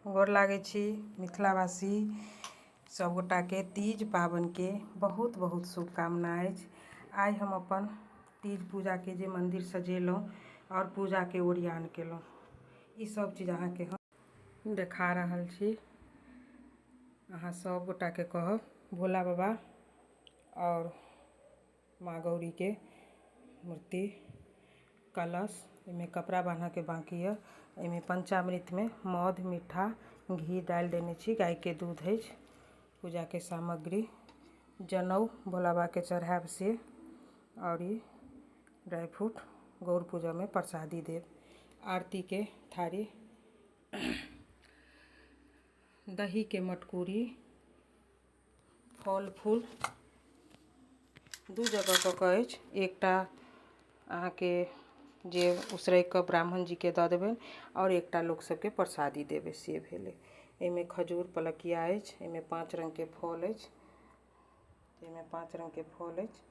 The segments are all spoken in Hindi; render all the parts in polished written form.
गोर लागै छी मिथिलावासी सबगोटा के तीज पाबन के बहुत बहुत शुभकामना अछि। आइ हम अपन तीज पूजा के जे मंदिर सजेलहुँ और पूजा के ओरियान केलहुँ ई सब चीज अहाँ के हम देखा रहल छी। अहाँ सब गोटा के कहब भोला बाबा और माँ गौरी के मूर्ति कलश में कपड़ा बांधा के बाकी है। इमें पंचामृत में मध मीठा घी डाल देने छी। गाय के दूध है। पूजा के सामग्री जनऊ भोला बाबा के चढ़ाब से और ये ड्राई फ्रूट गौर पूजा में प्रसादी देव। आरती के थारी दही के मटकूरी फल फूल दू जगह कऽ एकटा अहाँ के जे उसरैग के ब्राह्मण जी के दऽ देबनि और एकटा लोक सबके प्रसादी देबै से भेलै। एमे खजूर पलकिया अछि। एमे 5 रंग के फल अछि। एमे 5 रंग के फल अछि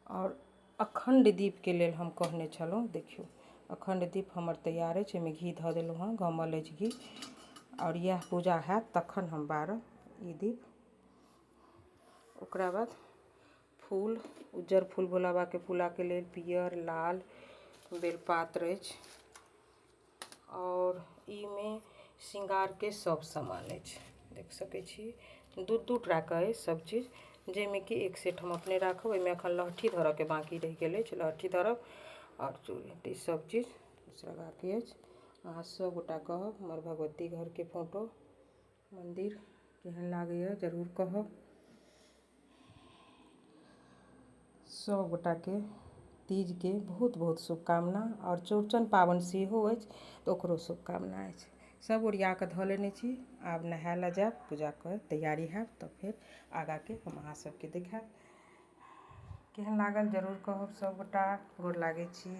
और अखंड दीप के लेल हम कहने छलहुँ। देखियो अखंड दीप हमर तैयार अछि। एमे घी धऽ देलहुँ हँ, गमल अछि घी और यह पूजा हैत तखन हम बारब ई दीप। ओकरा बाद फूल उज्जर फूल भोला बाबा के फूला के लेल पियर लाल बेलपात्र अछि और ई में श्रृंगार के सब सामान अछि। देख सकै छी दू टा के सब चीज जेमे कि एक सेट हम अपने राखब। एमे अखन लहठी धरऽ के बाकी रह गेल अछि। लहठी धरब और चूड़ी ई सब चीज लगा के अछि। अहाँ सब गोटा कहब हमर भगवती घर के फोटो मंदिर केहन लागैया जरूर कहब। सब गोटा के तीज के बहुत बहुत शुभकामना और चौड़चन पावन सेहो अछि तऽ ओकरो शुभकामना अछि। सब ओरिया के धऽ लेने छी। आब नहाय लए जायब पूजा कर तैयारी हैब तऽ फिर आगा के हम अहाँ सबके देखायब। केहन लागल जरूर कहब सब गोटा। गोर लागै छी।